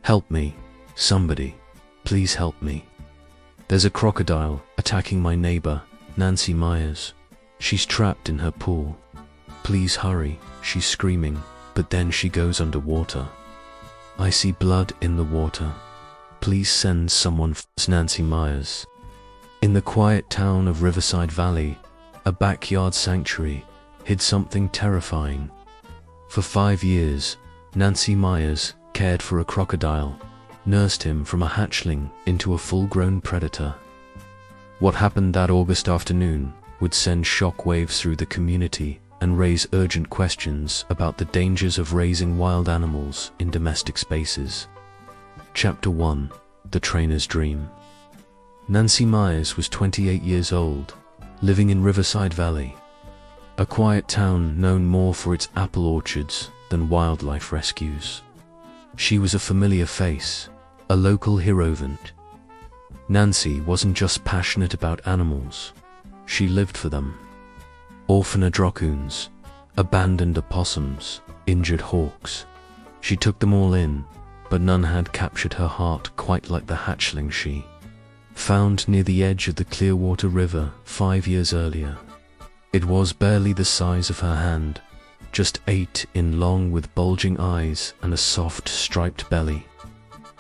"Help me. Somebody. Please help me. There's a crocodile attacking my neighbor, Nancy Myers. She's trapped in her pool. Please hurry," she's screaming, but then she goes underwater. "I see blood in the water. Please send someone." Nancy Myers. In the quiet town of Riverside Valley, a backyard sanctuary hid something terrifying. For 5 years, Nancy Myers cared for a crocodile, nursed him from a hatchling into a full-grown predator. What happened that August afternoon would send shockwaves through the community and raise urgent questions about the dangers of raising wild animals in domestic spaces. Chapter 1: The Trainer's Dream. Nancy Myers was 28 years old, living in Riverside Valley, a quiet town known more for its apple orchards than wildlife rescues. She was a familiar face, a local hero. Nancy wasn't just passionate about animals, she lived for them. Orphaned raccoons, abandoned opossums, injured hawks. She took them all in, but none had captured her heart quite like the hatchling she found near the edge of the Clearwater River 5 years earlier. It was barely the size of her hand, just 8 in long with bulging eyes and a soft striped belly.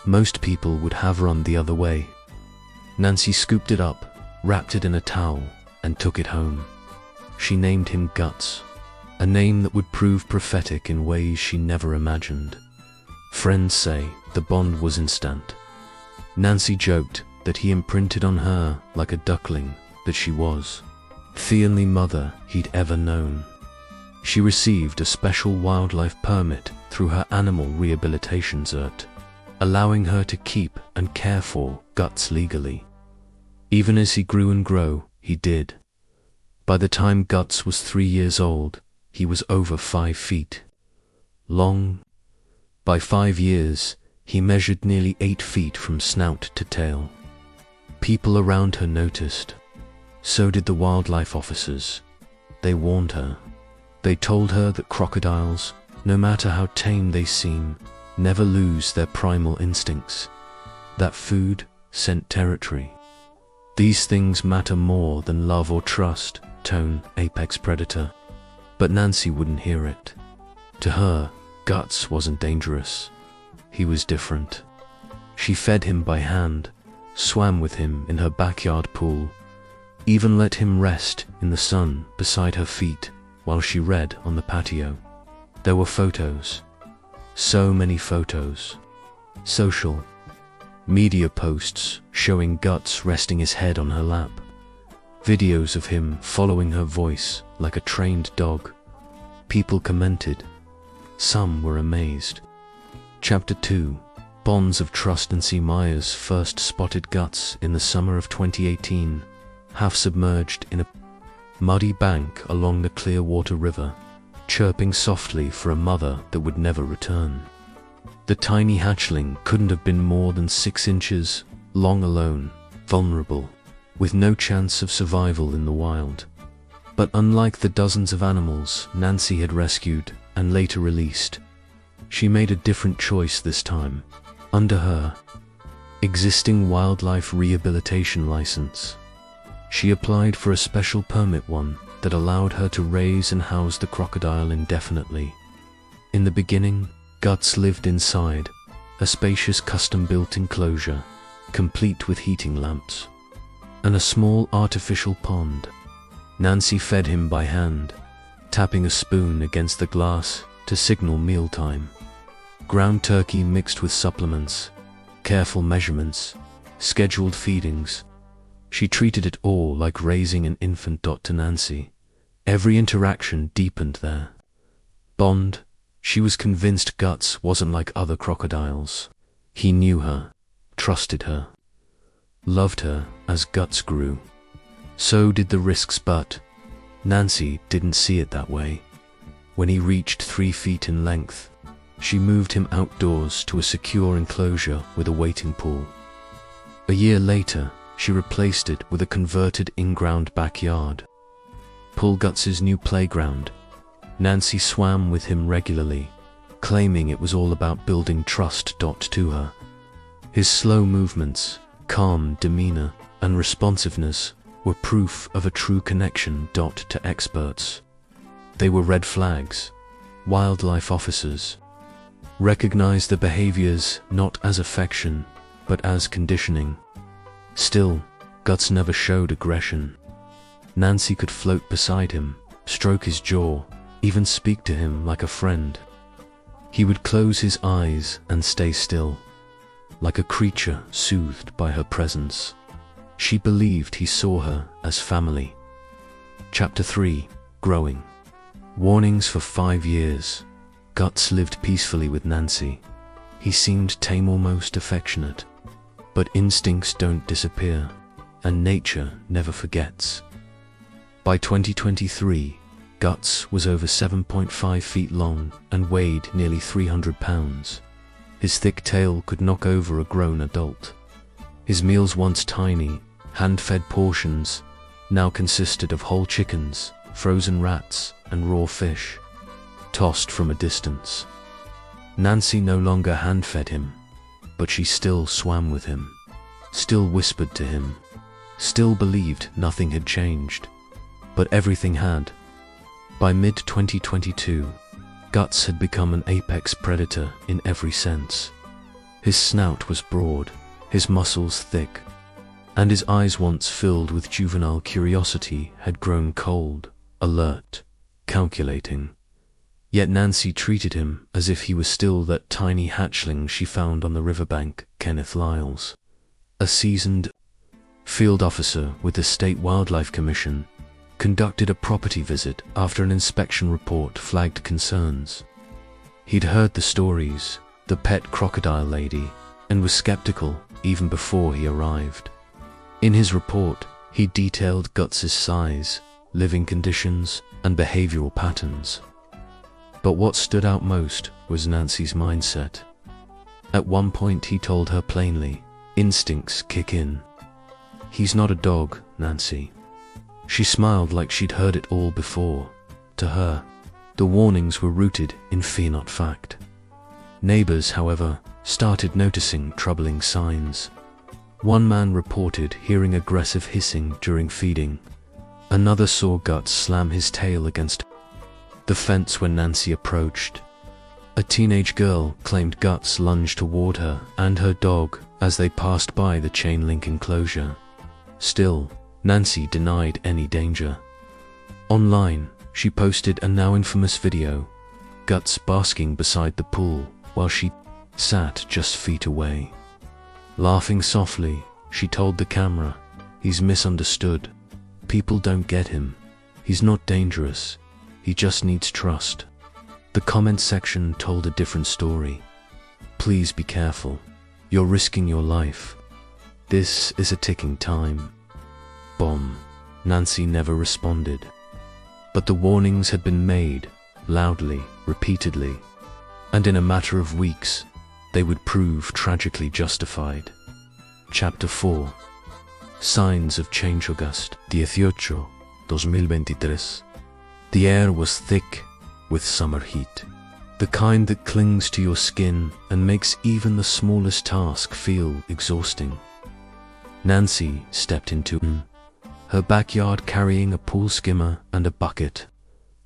Most people would have run the other way. Nancy scooped it up, wrapped it in a towel, and took it home. She named him Guts, a name that would prove prophetic in ways she never imagined. Friends say the bond was instant. Nancy joked that he imprinted on her like a duckling that she was, the only mother he'd ever known. She received a special wildlife permit through her animal rehabilitation cert, allowing her to keep and care for Guts legally. Even as he grew and grow, he did. By the time Guts was 3 years old, he was over 5 feet long. By 5 years, he measured nearly 8 feet from snout to tail. People around her noticed. So did the wildlife officers. They warned her. They told her that crocodiles, no matter how tame they seem, never lose their primal instincts. That food scent territory. These things matter more than love or trust, tone apex predator. But Nancy wouldn't hear it. To her, Guts wasn't dangerous. He was different. She fed him by hand, swam with him in her backyard pool, even let him rest in the sun beside her feet while she read on the patio. There were photos. So many photos. Social media posts showing Guts resting his head on her lap. Videos of him following her voice like a trained dog. People commented. Some were amazed. Chapter 2: Bonds of Trust. Nancy Myers first spotted Guts in the summer of 2018, half submerged in a muddy bank along the Clearwater River, chirping softly for a mother that would never return. The tiny hatchling couldn't have been more than 6 inches long, alone, vulnerable, with no chance of survival in the wild. But unlike the dozens of animals Nancy had rescued and later released, she made a different choice this time. Under her existing wildlife rehabilitation license, she applied for a special permit, one that allowed her to raise and house the crocodile indefinitely. In the beginning, Guts lived inside a spacious custom-built enclosure, complete with heating lamps and a small artificial pond. Nancy fed him by hand, tapping a spoon against the glass to signal mealtime. Ground turkey mixed with supplements, careful measurements, scheduled feedings. She treated it all like raising an infant. To Nancy, every interaction deepened their bond. She was convinced Guts wasn't like other crocodiles. He knew her, trusted her, loved her. As Guts grew, so did the risks, but Nancy didn't see it that way. When he reached 3 feet in length, she moved him outdoors to a secure enclosure with a waiting pool. A year later, she replaced it with a converted in-ground backyard. Guts's new playground. Nancy swam with him regularly, claiming it was all about building trust. To her, his slow movements, calm demeanor, and responsiveness were proof of a true connection. To experts, they were red flags. Wildlife officers recognized the behaviors not as affection, but as conditioning. Still, Guts never showed aggression. Nancy could float beside him, stroke his jaw, even speak to him like a friend. He would close his eyes and stay still, like a creature soothed by her presence. She believed he saw her as family. Chapter 3. Growing. Warnings. For 5 years, Guts lived peacefully with Nancy. He seemed tame, almost affectionate. But instincts don't disappear, and nature never forgets. By 2023, Guts was over 7.5 feet long and weighed nearly 300 pounds. His thick tail could knock over a grown adult. His meals, once tiny, hand-fed portions, now consisted of whole chickens, frozen rats, and raw fish, tossed from a distance. Nancy no longer hand-fed him, but she still swam with him, still whispered to him, still believed nothing had changed. But everything had. By mid-2022, Guts had become an apex predator in every sense. His snout was broad, his muscles thick, and his eyes, once filled with juvenile curiosity, had grown cold, alert, calculating. Yet Nancy treated him as if he was still that tiny hatchling she found on the riverbank. Kenneth Lyles, a seasoned field officer with the State Wildlife Commission, conducted a property visit after an inspection report flagged concerns. He'd heard the stories, the pet crocodile lady, and was skeptical even before he arrived. In his report, he detailed Guts's size, living conditions, and behavioral patterns. But what stood out most was Nancy's mindset. At one point he told her plainly, "Instincts kick in. He's not a dog, Nancy." She smiled like she'd heard it all before. To her, the warnings were rooted in fear, not fact. Neighbors, however, started noticing troubling signs. One man reported hearing aggressive hissing during feeding. Another saw Guts slam his tail against the fence when Nancy approached. A teenage girl claimed Guts lunged toward her and her dog as they passed by the chain-link enclosure. Still, Nancy denied any danger. Online, she posted a now infamous video, Guts basking beside the pool while she sat just feet away. Laughing softly, she told the camera, "He's misunderstood. People don't get him. He's not dangerous. He just needs trust." The comment section told a different story. "Please be careful. You're risking your life. This is a ticking time bomb." Nancy never responded. But the warnings had been made, loudly, repeatedly, and in a matter of weeks, they would prove tragically justified. Chapter 4. Signs of change. August 18, 2023. The air was thick with summer heat, the kind that clings to your skin and makes even the smallest task feel exhausting. Nancy stepped into her backyard carrying a pool skimmer and a bucket.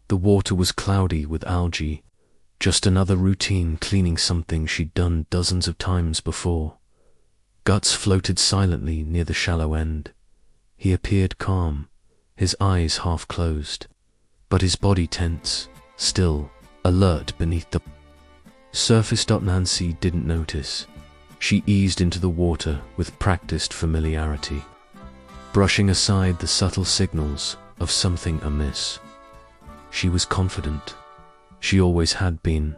The water was cloudy with algae, just another routine cleaning, something she'd done dozens of times before. Guts floated silently near the shallow end. He appeared calm, his eyes half closed, but his body tense, still, alert beneath the surface. Nancy didn't notice. She eased into the water with practiced familiarity, brushing aside the subtle signals of something amiss. She was confident. She always had been.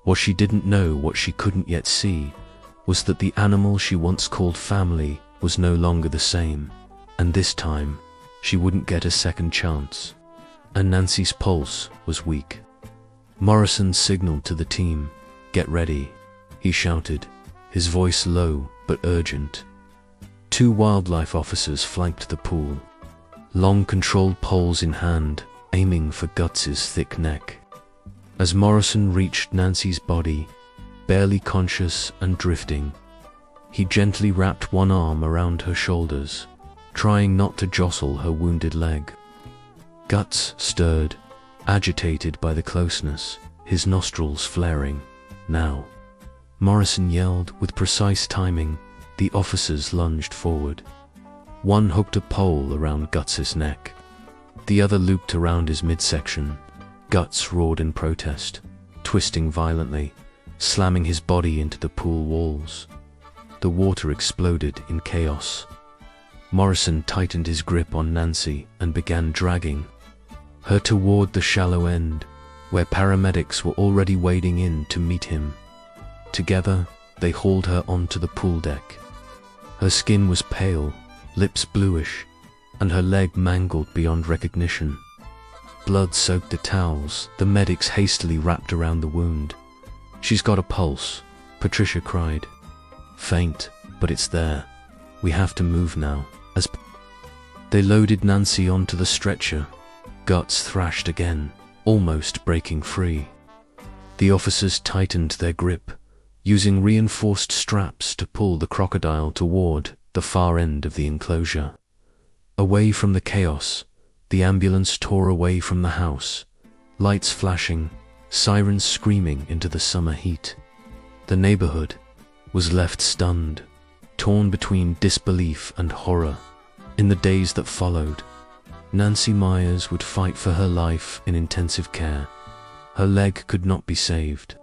What she didn't know, what she couldn't yet see, was that the animal she once called family was no longer the same, and this time, she wouldn't get a second chance. And Nancy's pulse was weak. Morrison signaled to the team, "Get ready," he shouted, his voice low but urgent. 2 wildlife officers flanked the pool, long controlled poles in hand, aiming for Guts's thick neck. As Morrison reached Nancy's body, barely conscious and drifting, he gently wrapped one arm around her shoulders, trying not to jostle her wounded leg. Guts stirred, agitated by the closeness, his nostrils flaring. "Now!" Morrison yelled with precise timing. The officers lunged forward. One hooked a pole around Guts's neck. The other looped around his midsection. Guts roared in protest, twisting violently, slamming his body into the pool walls. The water exploded in chaos. Morrison tightened his grip on Nancy and began dragging her toward the shallow end, where paramedics were already wading in to meet him. Together, they hauled her onto the pool deck. Her skin was pale, lips bluish, and her leg mangled beyond recognition. Blood soaked the towels the medics hastily wrapped around the wound. "She's got a pulse," Patricia cried. "Faint, but it's there. We have to move now." As they loaded Nancy onto the stretcher, Guts thrashed again, almost breaking free. The officers tightened their grip, using reinforced straps to pull the crocodile toward the far end of the enclosure. Away from the chaos, the ambulance tore away from the house, lights flashing, sirens screaming into the summer heat. The neighborhood was left stunned, torn between disbelief and horror. In the days that followed, Nancy Myers would fight for her life in intensive care. Her leg could not be saved.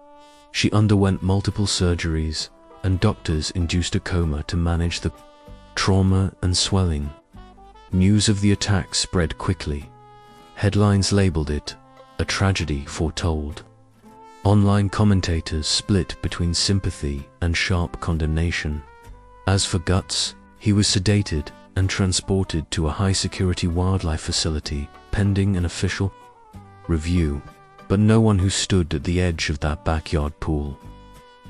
She underwent multiple surgeries, and doctors induced a coma to manage the trauma and swelling. News of the attack spread quickly. Headlines labeled it a tragedy foretold. Online commentators split between sympathy and sharp condemnation. As for Guts, he was sedated and transported to a high-security wildlife facility pending an official review. But no one who stood at the edge of that backyard pool,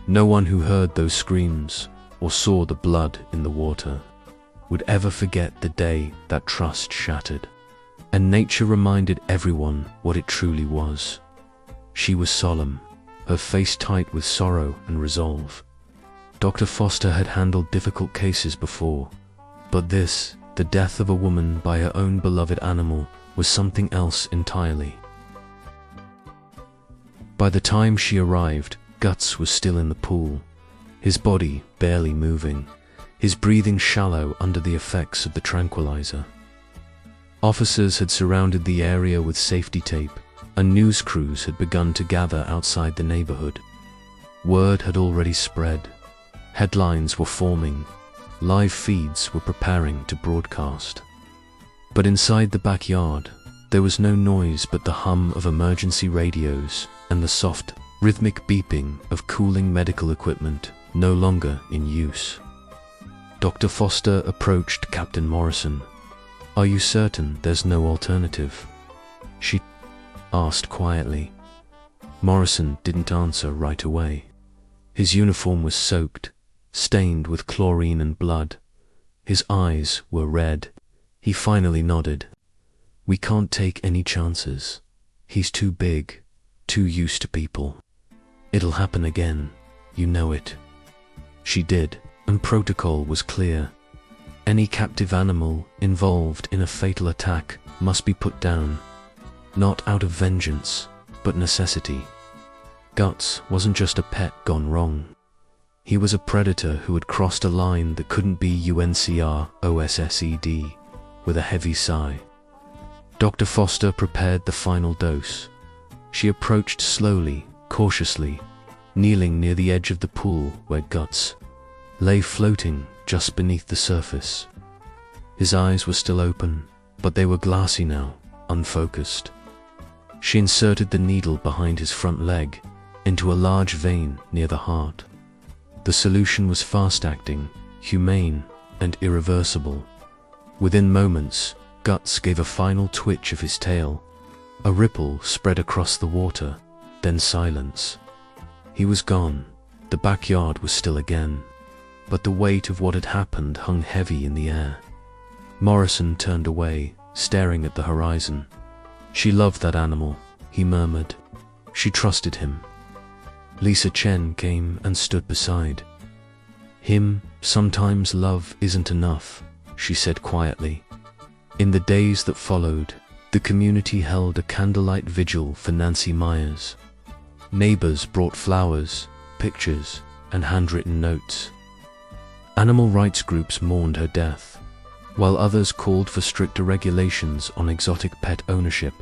no one who heard those screams or saw the blood in the water, would ever forget the day that trust shattered. And nature reminded everyone what it truly was. She was solemn, her face tight with sorrow and resolve. Dr. Foster had handled difficult cases before, but this, the death of a woman by her own beloved animal, was something else entirely. By the time she arrived, Guts was still in the pool, his body barely moving, his breathing shallow under the effects of the tranquilizer. Officers had surrounded the area with safety tape, and news crews had begun to gather outside the neighborhood. Word had already spread. Headlines were forming. Live feeds were preparing to broadcast. But inside the backyard, there was no noise but the hum of emergency radios and the soft, rhythmic beeping of cooling medical equipment no longer in use. Dr. Foster approached Captain Morrison. "Are you certain there's no alternative?" she asked quietly. Morrison didn't answer right away. His uniform was soaked, stained with chlorine and blood. His eyes were red. He finally nodded. "We can't take any chances. He's too big, too used to people. It'll happen again, you know it." She did, and protocol was clear. Any captive animal involved in a fatal attack must be put down, not out of vengeance, but necessity. Guts wasn't just a pet gone wrong. He was a predator who had crossed a line that couldn't be UNCR/OSSED, with a heavy sigh. Dr. Foster prepared the final dose. She approached slowly, cautiously, kneeling near the edge of the pool where Guts lay floating just beneath the surface. His eyes were still open, but they were glassy now, unfocused. She inserted the needle behind his front leg into a large vein near the heart. The solution was fast-acting, humane, and irreversible. Within moments, Guts gave a final twitch of his tail. A ripple spread across the water, then silence. He was gone. The backyard was still again, but the weight of what had happened hung heavy in the air. Morrison turned away, staring at the horizon. "She loved that animal," he murmured. She trusted him. Lisa Chen came and stood beside him. Sometimes love isn't enough, she said quietly. In the days that followed, the community held a candlelight vigil for Nancy Myers. Neighbors brought flowers, pictures, and handwritten notes. Animal rights groups mourned her death, while others called for stricter regulations on exotic pet ownership.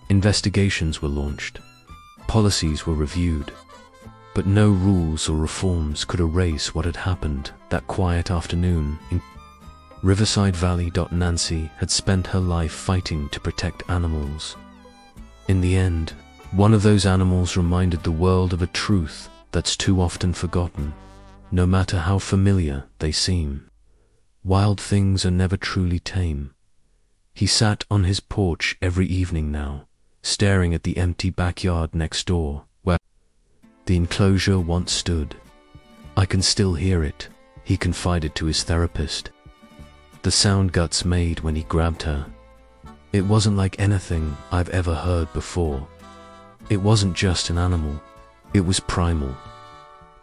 Investigations were launched. Policies were reviewed. But no rules or reforms could erase what had happened that quiet afternoon in Riverside Valley. Nancy had spent her life fighting to protect animals. In the end, one of those animals reminded the world of a truth that's too often forgotten, no matter how familiar they seem. Wild things are never truly tame. He sat on his porch every evening now, staring at the empty backyard next door, where the enclosure once stood. "I can still hear it," he confided to his therapist. "The sound Guts made when he grabbed her. It wasn't like anything I've ever heard before. It wasn't just an animal. It was primal."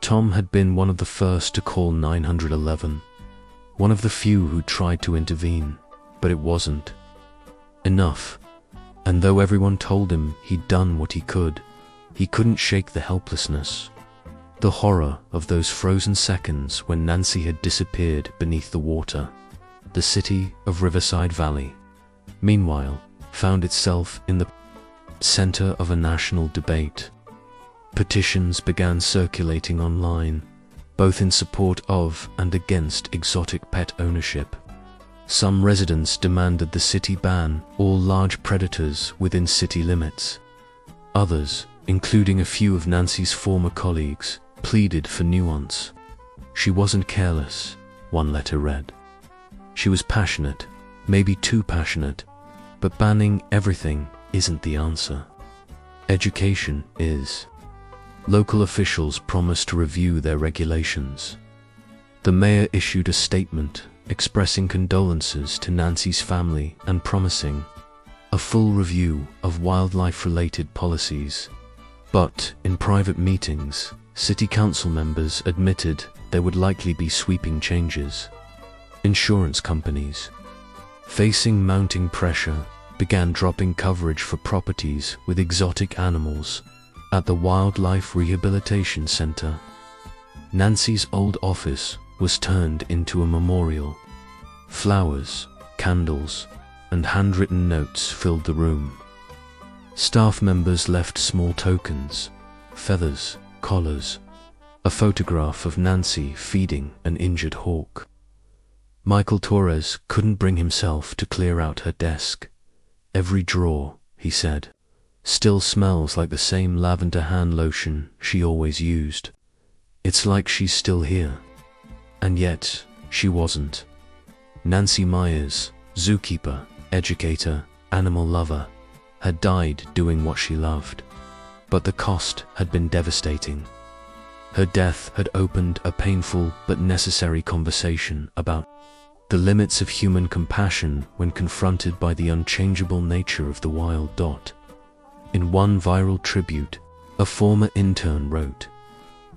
Tom had been one of the first to call 911, one of the few who tried to intervene, but it wasn't enough. And though everyone told him he'd done what he could, he couldn't shake the helplessness, the horror of those frozen seconds when Nancy had disappeared beneath the water. The city of Riverside Valley, meanwhile, found itself in the center of a national debate. Petitions began circulating online, both in support of and against exotic pet ownership. Some residents demanded the city ban all large predators within city limits. Others, including a few of Nancy's former colleagues, pleaded for nuance. "She wasn't careless," one letter read. "She was passionate, maybe too passionate, but banning everything isn't the answer. Education is." Local officials promised to review their regulations. The mayor issued a statement expressing condolences to Nancy's family and promising a full review of wildlife-related policies. But in private meetings, city council members admitted there would likely be sweeping changes. Insurance companies, facing mounting pressure, began dropping coverage for properties with exotic animals at the Wildlife Rehabilitation Center. Nancy's old office was turned into a memorial. Flowers, candles, and handwritten notes filled the room. Staff members left small tokens, feathers, collars, a photograph of Nancy feeding an injured hawk. Michael Torres couldn't bring himself to clear out her desk. "Every drawer," he said, "still smells like the same lavender hand lotion she always used. It's like she's still here." And yet, she wasn't. Nancy Myers, zookeeper, educator, animal lover, had died doing what she loved. But the cost had been devastating. Her death had opened a painful but necessary conversation about the limits of human compassion when confronted by the unchangeable nature of the wild. In one viral tribute, a former intern wrote,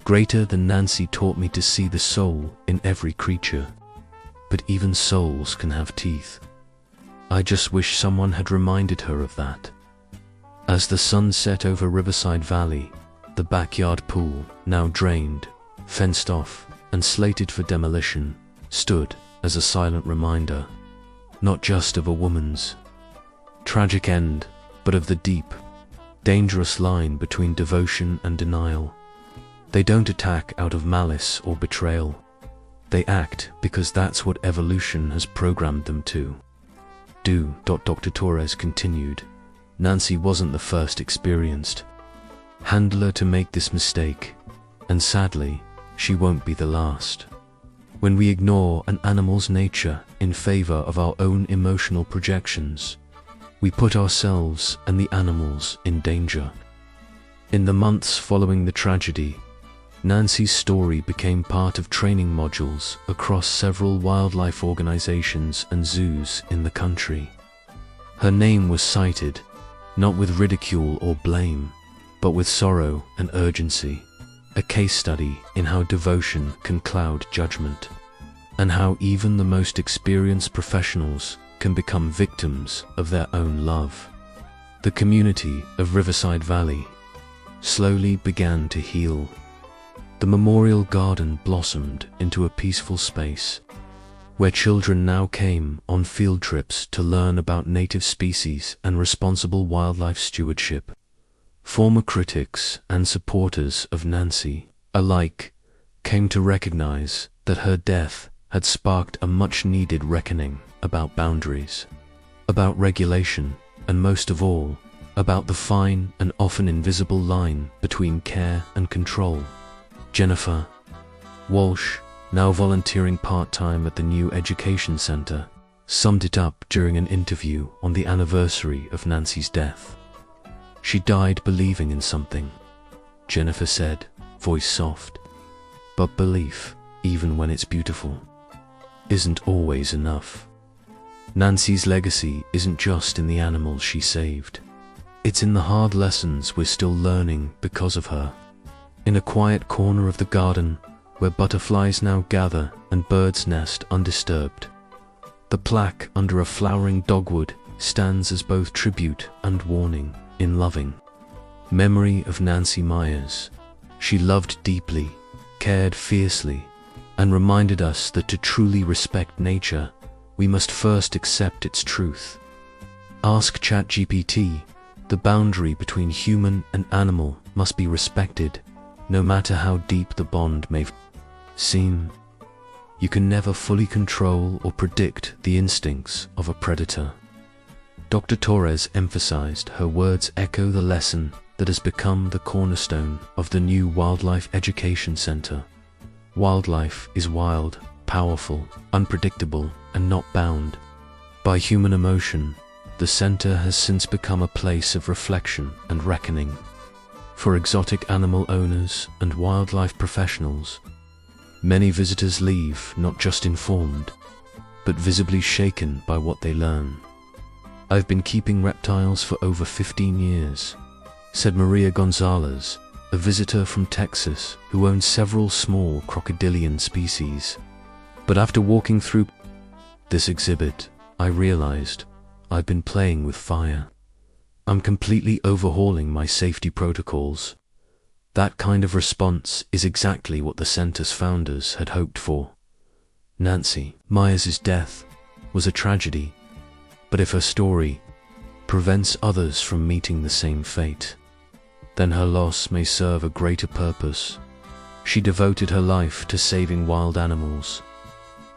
"Greater than Nancy taught me to see the soul in every creature. But even souls can have teeth. I just wish someone had reminded her of that." As the sun set over Riverside Valley, the backyard pool, now drained, fenced off, and slated for demolition, stood as a silent reminder, not just of a woman's tragic end, but of the deep, dangerous line between devotion and denial. They don't attack out of malice or betrayal. They act because that's what evolution has programmed them to do. Dr. Torres continued. Nancy wasn't the first experienced handler to make this mistake, and sadly, she won't be the last. When we ignore an animal's nature in favor of our own emotional projections, we put ourselves and the animals in danger. In the months following the tragedy, Nancy's story became part of training modules across several wildlife organizations and zoos in the country. Her name was cited, not with ridicule or blame, but with sorrow and urgency, a case study in how devotion can cloud judgment, and how even the most experienced professionals can become victims of their own love. The community of Riverside Valley slowly began to heal. The memorial garden blossomed into a peaceful space, where children now came on field trips to learn about native species and responsible wildlife stewardship. Former critics and supporters of Nancy alike came to recognize that her death had sparked a much-needed reckoning about boundaries, about regulation, and most of all, about the fine and often invisible line between care and control. Jennifer Walsh, now volunteering part-time at the new education center, summed it up during an interview on the anniversary of Nancy's death. "She died believing in something," Jennifer said, voice soft. "But belief, even when it's beautiful, isn't always enough." Nancy's legacy isn't just in the animals she saved. It's in the hard lessons we're still learning because of her. In a quiet corner of the garden, where butterflies now gather and birds nest undisturbed, the plaque under a flowering dogwood stands as both tribute and warning. In loving memory of Nancy Myers, she loved deeply, cared fiercely, and reminded us that to truly respect nature, we must first accept its truth. Ask ChatGPT, the boundary between human and animal must be respected, no matter how deep the bond may seem. You can never fully control or predict the instincts of a predator. Dr. Torres emphasized her words echo the lesson that has become the cornerstone of the new Wildlife Education Center. Wildlife is wild, powerful, unpredictable, and not bound by human emotion. The center has since become a place of reflection and reckoning. For exotic animal owners and wildlife professionals, many visitors leave not just informed, but visibly shaken by what they learn. "I've been keeping reptiles for over 15 years, said Maria Gonzalez, a visitor from Texas who owns several small crocodilian species. "But after walking through this exhibit, I realized I've been playing with fire. I'm completely overhauling my safety protocols." That kind of response is exactly what the center's founders had hoped for. Nancy Myers' death was a tragedy, but if her story prevents others from meeting the same fate, then her loss may serve a greater purpose. She devoted her life to saving wild animals,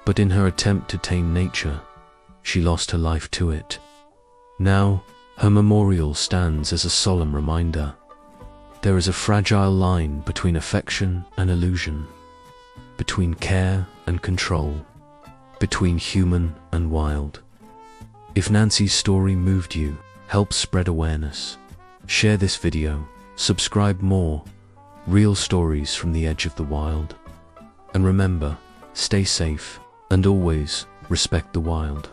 but in her attempt to tame nature, she lost her life to it. Now, her memorial stands as a solemn reminder. There is a fragile line between affection and illusion, between care and control, between human and wild. If Nancy's story moved you, help spread awareness. Share this video, subscribe more real stories from the edge of the wild. And remember, stay safe and always respect the wild.